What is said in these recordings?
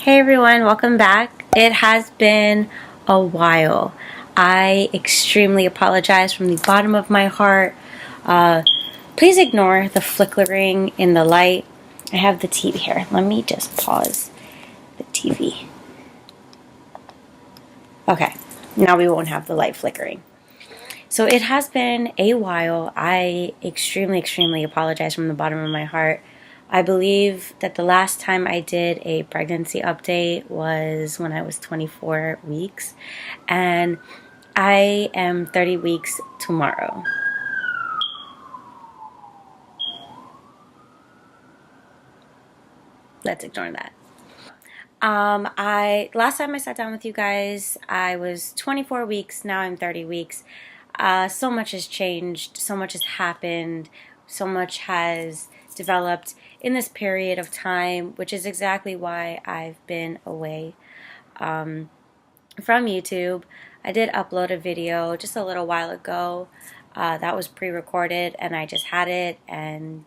Hey everyone, welcome back. It has been a while. I extremely apologize from the bottom of my heart. Please ignore the flickering in the light. I have the TV here. Let me just pause the TV. Okay, now we won't have the light flickering. So it has been a while. I extremely apologize from the bottom of my heart. I believe that the last time I did a pregnancy update was when I was 24 weeks, and I am 30 weeks tomorrow. Let's ignore that. I last time I sat down with you guys, I was 24 weeks. Now I'm 30 weeks. So much has changed. So much has happened. So much has developed in this period of time, which is exactly why I've been away from YouTube. I did upload a video just a little while ago. That was pre-recorded, and I just had it and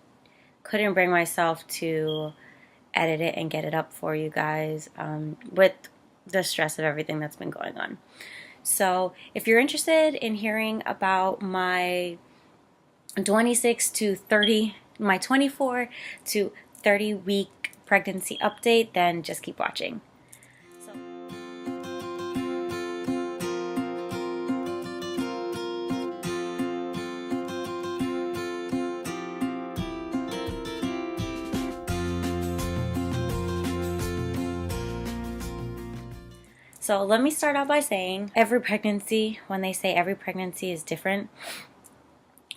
couldn't bring myself to edit it and get it up for you guys with the stress of everything that's been going on. So if you're interested in hearing about my 26 to 30, my 24 to 30 week pregnancy update, then just keep watching. So let me start out by saying every pregnancy, when they say every pregnancy is different,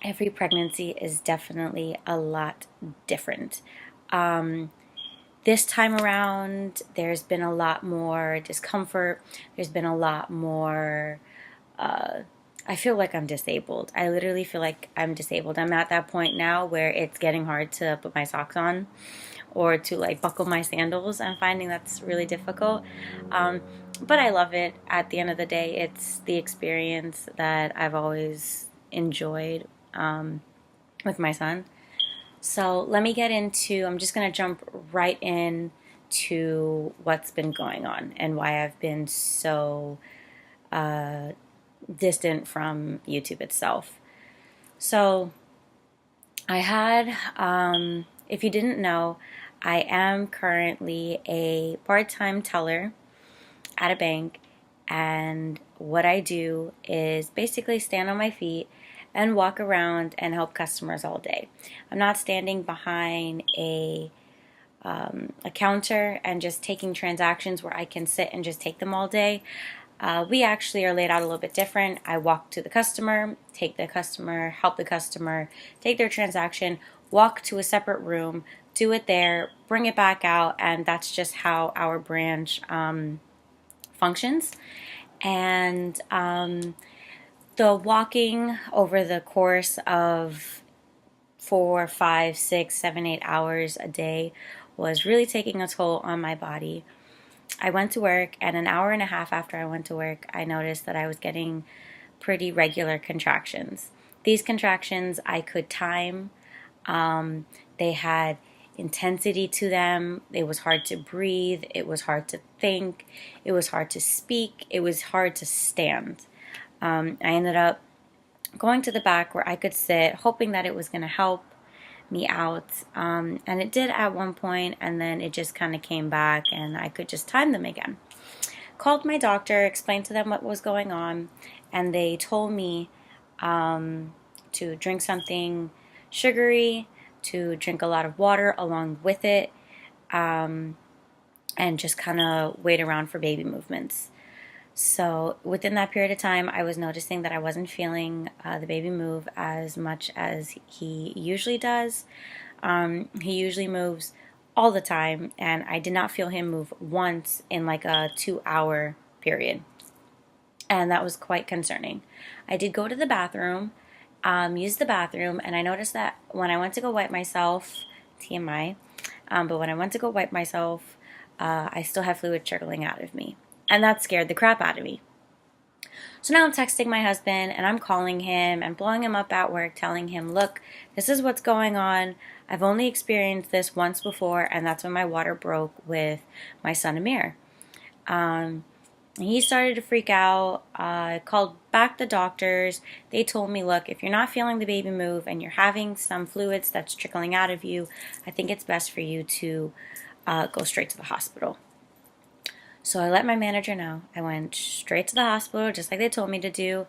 every pregnancy is definitely a lot different. This time around, there's been a lot more discomfort. There's been a lot more, I feel like I'm disabled. I literally feel like I'm disabled. I'm at that point now where it's getting hard to put my socks on or to like buckle my sandals. I'm finding that's really difficult. But I love it. At the end of the day, it's the experience that I've always enjoyed with my son. So let me get into, I'm just going to jump right in to what's been going on and why I've been so distant from YouTube itself. So I had, if you didn't know, I am currently a part-time teller at a bank, and what I do is basically stand on my feet and walk around and help customers all day. I'm not standing behind a counter and just taking transactions where I can sit and just take them all day. We actually are laid out a little bit different. I walk to the customer, take the customer, help the customer, take their transaction, walk to a separate room, do it there, bring it back out, and that's just how our branch functions. And the walking over the course of 4, 5, 6, 7, 8 hours a day was really taking a toll on my body. I went to work, and an hour and a half after I went to work, I noticed that I was getting pretty regular contractions. These contractions I could time. They had intensity to them. It was hard to breathe. It was hard to think. It was hard to speak. It was hard to stand. I ended up going to the back where I could sit, hoping that it was going to help me out. And it did at one point, and then it just kind of came back, and I could just time them again. Called my doctor, explained to them what was going on, and they told me to drink something sugary, to drink a lot of water along with it, and just kind of wait around for baby movements. So within that period of time, I was noticing that I wasn't feeling the baby move as much as he usually does. He usually moves all the time, and I did not feel him move once in like a 2-hour period. And that was quite concerning. I did go to the bathroom, use the bathroom, and I noticed that when I went to go wipe myself, TMI, but when I went to go wipe myself, I still had fluid trickling out of me. And that scared the crap out of me. So now I'm texting my husband, and I'm calling him and blowing him up at work, telling him, look, this is what's going on. I've only experienced this once before, and that's when my water broke with my son Amir. He started to freak out. I called back the doctors. They told me, look, if you're not feeling the baby move and you're having some fluids that's trickling out of you, I think it's best for you to go straight to the hospital. So I let my manager know. I went straight to the hospital, just like they told me to do.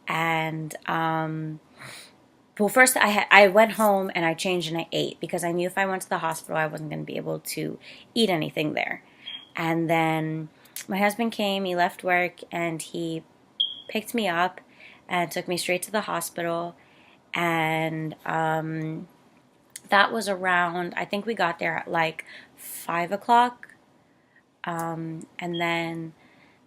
And well, first I went home and I changed and I ate, because I knew if I went to the hospital I wasn't going to be able to eat anything there. And then my husband came, he left work, and he picked me up and took me straight to the hospital. And that was around, I think we got there at like 5 o'clock. And then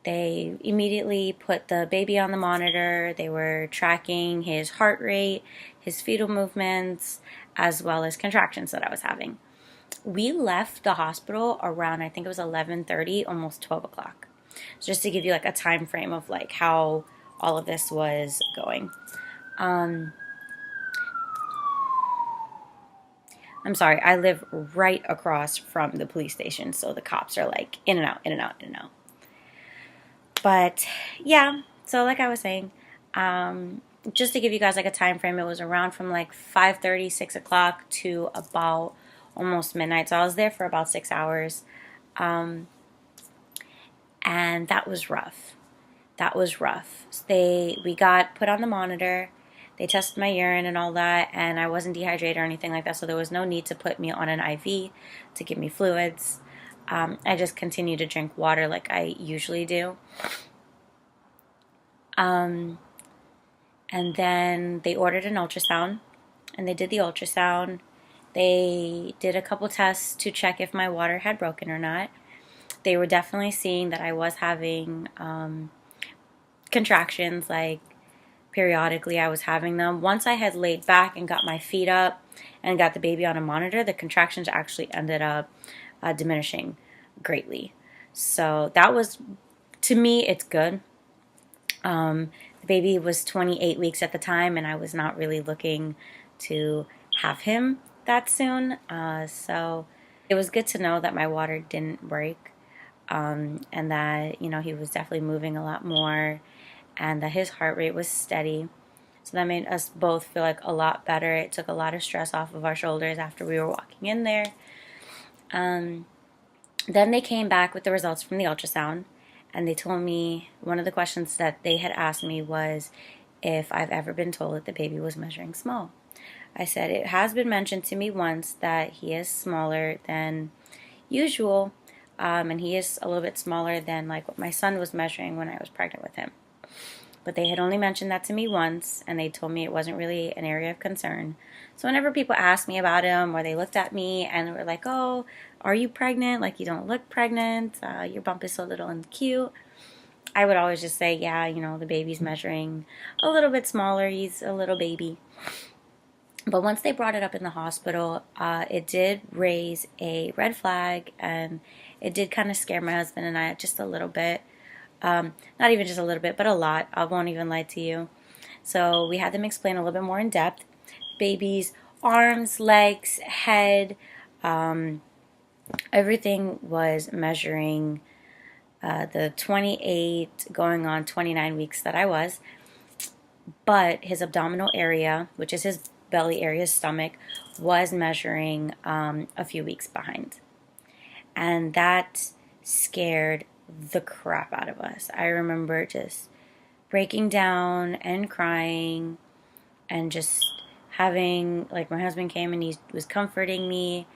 they immediately put the baby on the monitor. They were tracking his heart rate, his fetal movements, as well as contractions that I was having. We left the hospital around, I think it was 11:30, almost 12 o'clock. So just to give you like a time frame of like how all of this was going. I'm sorry, I live right across from the police station, so the cops are like in and out, in and out, in and out. But yeah, so like I was saying, just to give you guys like a time frame, it was around from like 5:30, 6 o'clock to about almost midnight. So I was there for about 6 hours. And that was rough. That was rough. We got put on the monitor. They tested my urine and all that, and I wasn't dehydrated or anything like that, so there was no need to put me on an IV to give me fluids. I just continued to drink water like I usually do. And then they ordered an ultrasound, and they did the ultrasound. They did a couple tests to check if my water had broken or not. They were definitely seeing that I was having contractions, like periodically I was having them. Once I had laid back and got my feet up and got the baby on a monitor, the contractions actually ended up diminishing greatly. So that was, to me, it's good. The baby was 28 weeks at the time, and I was not really looking to have him that soon. So it was good to know that my water didn't break, and that, he was definitely moving a lot more, and that his heart rate was steady. So that made us both feel like a lot better. It took a lot of stress off of our shoulders after we were walking in there. Then they came back with the results from the ultrasound, and they told me, one of the questions that they had asked me was if I've ever been told that the baby was measuring small. I said, it has been mentioned to me once that he is smaller than usual, and he is a little bit smaller than like what my son was measuring when I was pregnant with him. But they had only mentioned that to me once, and they told me it wasn't really an area of concern. So whenever people asked me about him, or they looked at me and they were like, oh, are you pregnant? Like, you don't look pregnant. Your bump is so little and cute. I would always just say, yeah, the baby's measuring a little bit smaller. He's a little baby. But once they brought it up in the hospital, it did raise a red flag, and it did kind of scare my husband and I just a little bit. Not even just a little bit, but a lot. I won't even lie to you. So we had them explain a little bit more in depth. Baby's arms, legs, head, everything was measuring the 28 going on 29 weeks that I was. But his abdominal area, which is his belly area, his stomach, was measuring a few weeks behind. And that scared the crap out of us. I remember just breaking down and crying, and just having, like, my husband came and he was comforting me,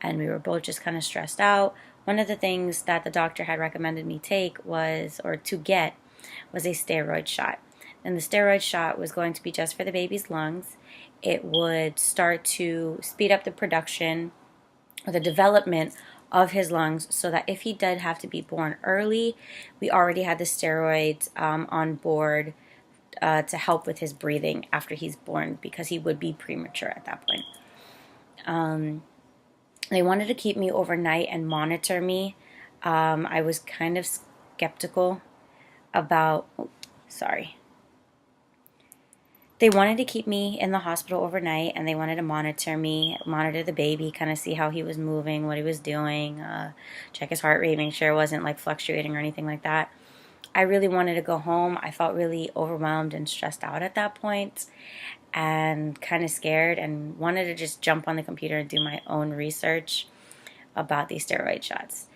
and we were both just kind of stressed out. One of the things that the doctor had recommended me take was a steroid shot. And the steroid shot was going to be just for the baby's lungs. It would start to speed up the production or the development of his lungs, so that if he did have to be born early, we already had the steroids on board to help with his breathing after he's born, because he would be premature at that point. They wanted to keep me overnight and monitor me. I was kind of skeptical about, They wanted to keep me in the hospital overnight, and they wanted to monitor the baby, kind of see how he was moving, what he was doing, check his heart rate, make sure it wasn't like fluctuating or anything like that. I really wanted to go home. I felt really overwhelmed and stressed out at that point, and kind of scared, and wanted to just jump on the computer and do my own research about these steroid shots.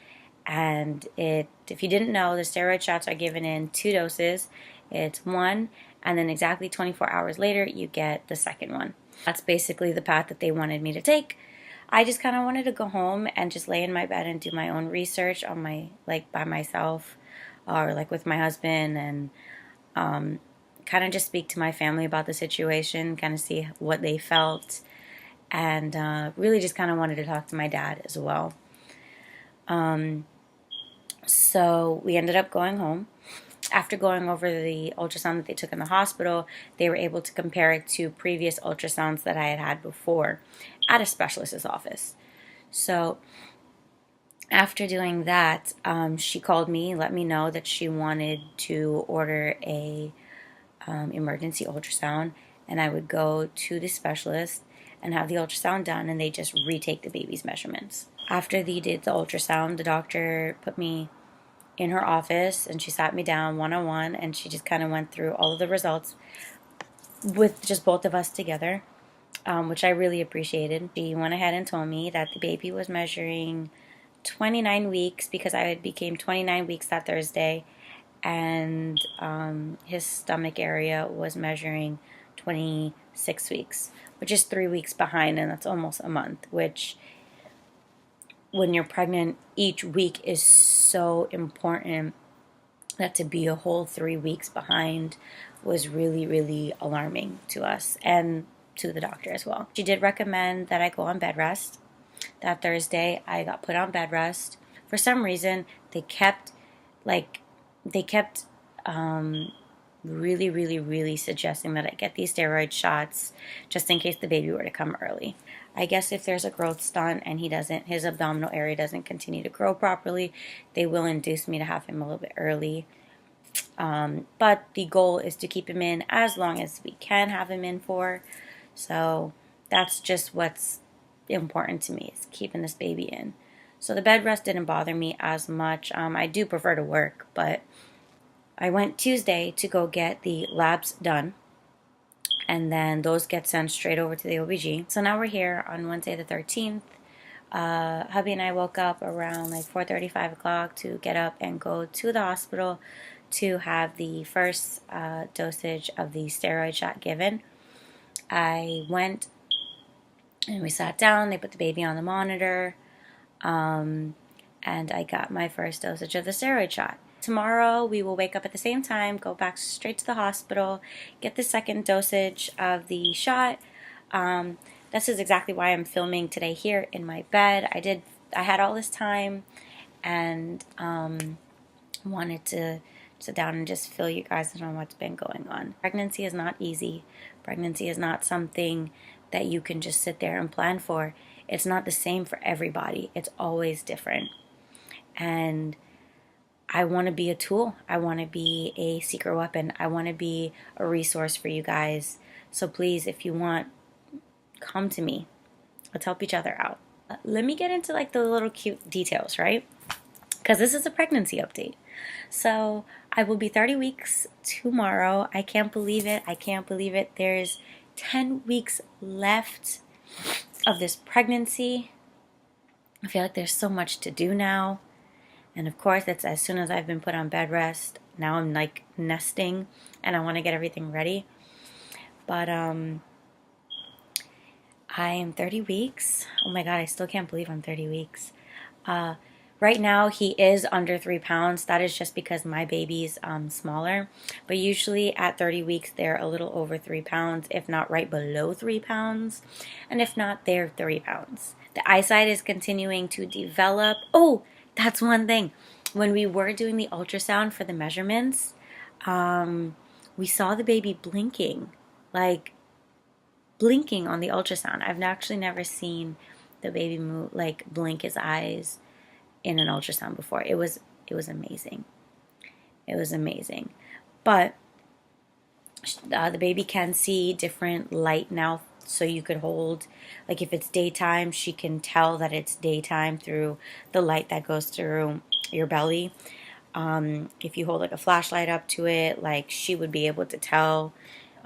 And if you didn't know, the steroid shots are given in 2 doses. It's one, and then exactly 24 hours later, you get the second one. That's basically the path that they wanted me to take. I just kind of wanted to go home and just lay in my bed and do my own research on by myself, or like with my husband, and kind of just speak to my family about the situation, kind of see what they felt, and really just kind of wanted to talk to my dad as well. So we ended up going home. After going over the ultrasound that they took in the hospital, they were able to compare it to previous ultrasounds that I had had before at a specialist's office. So after doing that, she called me, let me know that she wanted to order a emergency ultrasound, and I would go to the specialist and have the ultrasound done, and they just retake the baby's measurements. After they did the ultrasound, the doctor put me in her office, and she sat me down one-on-one, and she just kind of went through all of the results with just both of us together, which I really appreciated. She went ahead and told me that the baby was measuring 29 weeks, because I became 29 weeks that Thursday, and his stomach area was measuring 26 weeks, which is 3 weeks behind, and that's almost a month, which when you're pregnant, each week is so important, that to be a whole 3 weeks behind was really, really alarming to us and to the doctor as well. She did recommend that I go on bed rest. That Thursday, I got put on bed rest. For some reason, they kept really, really, really suggesting that I get these steroid shots just in case the baby were to come early. I guess if there's a growth stunt and his abdominal area doesn't continue to grow properly, they will induce me to have him a little bit early. But the goal is to keep him in as long as we can have him in for. So that's just what's important to me, is keeping this baby in. So the bed rest didn't bother me as much. I do prefer to work, but I went Tuesday to go get the labs done, and then those get sent straight over to the OBG. So now we're here on Wednesday the 13th. Hubby and I woke up around like 4:30, 5 o'clock to get up and go to the hospital to have the first dosage of the steroid shot given. I went and we sat down. They put the baby on the monitor, and I got my first dosage of the steroid shot. Tomorrow we will wake up at the same time, go back straight to the hospital, get the second dosage of the shot. This is exactly why I'm filming today here in my bed. I had all this time, and wanted to sit down and just fill you guys in on what's been going on. Pregnancy is not easy. Pregnancy is not something that you can just sit there and plan for. It's not the same for everybody. It's always different. And I want to be a tool. I want to be a secret weapon. I want to be a resource for you guys. So please, if you want, come to me. Let's help each other out. Let me get into like the little cute details, right? Because this is a pregnancy update. So I will be 30 weeks tomorrow. I can't believe it. I can't believe it. There's 10 weeks left of this pregnancy. I feel like there's so much to do now. And of course, it's as soon as I've been put on bed rest. Now I'm like nesting and I want to get everything ready. But I am 30 weeks. Oh my God, I still can't believe I'm 30 weeks. Right now, he is under 3 pounds. That is just because my baby's smaller. But usually at 30 weeks, they're a little over 3 pounds, if not right below 3 pounds. And if not, they're 3 pounds. The eyesight is continuing to develop. Oh, that's one thing. When we were doing the ultrasound for the measurements, we saw the baby blinking. Like, blinking on the ultrasound. I've actually never seen the baby move, like blink his eyes in an ultrasound before. It was amazing. It was amazing. But The baby can see different light now, so you could hold, like if it's daytime, she can tell that it's daytime through the light that goes through your belly. If you hold like a flashlight up to it, like she would be able to tell,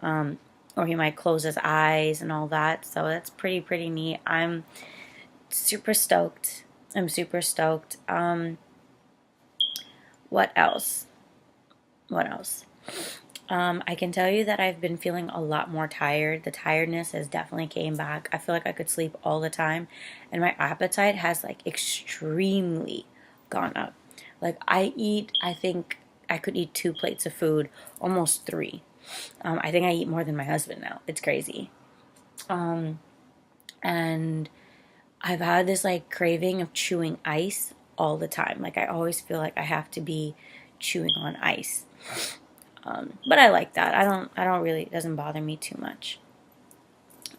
or he might close his eyes and all that. So that's pretty neat. I'm super stoked. I'm super stoked. What else? What else? I can tell you that I've been feeling a lot more tired. The tiredness has definitely came back. I feel like I could sleep all the time, and my appetite has like extremely gone up. Like I think I could eat 2 plates of food, almost 3. I think I eat more than my husband now. It's crazy. And I've had this like craving of chewing ice all the time. Like I always feel like I have to be chewing on ice. But I like that. I don't really, it doesn't bother me too much.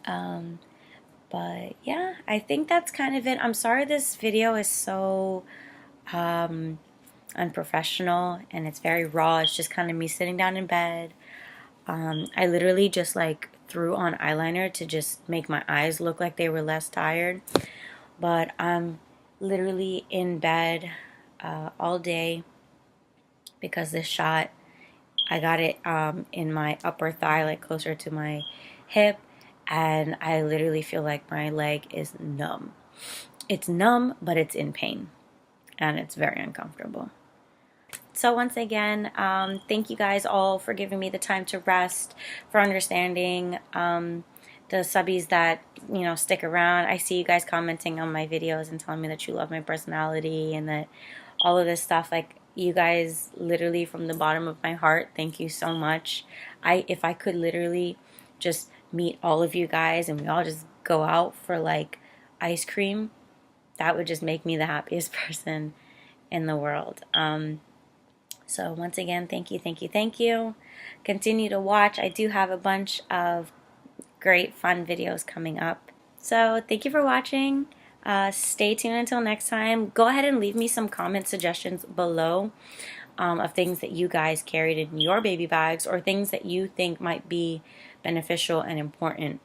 But yeah, I think that's kind of it. I'm sorry this video is so unprofessional and it's very raw. It's just kind of me sitting down in bed. I literally just like threw on eyeliner to just make my eyes look like they were less tired. But I'm literally in bed all day because this shot, I got it in my upper thigh, like closer to my hip, and I literally feel like my leg is numb. It's numb, but it's in pain, and it's very uncomfortable. So once again, thank you guys all for giving me the time to rest, for understanding. The subbies that, you know, stick around. I see you guys commenting on my videos and telling me that you love my personality and that all of this stuff. Like, you guys, literally from the bottom of my heart, thank you so much. If I could literally just meet all of you guys and we all just go out for like ice cream, that would just make me the happiest person in the world. So once again, thank you. Continue to watch. I do have a bunch of great fun videos coming up. So thank you for watching. Stay tuned until next time. Go ahead and leave me some comment suggestions below of things that you guys carried in your baby bags or things that you think might be beneficial and important,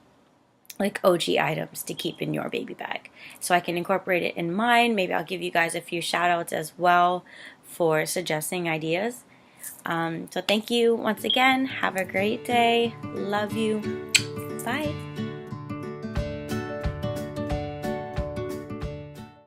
like OG items to keep in your baby bag, so I can incorporate it in mine. Maybe I'll give you guys a few shout outs as well for suggesting ideas. So thank you once again. Have a great day. Love you. Bye.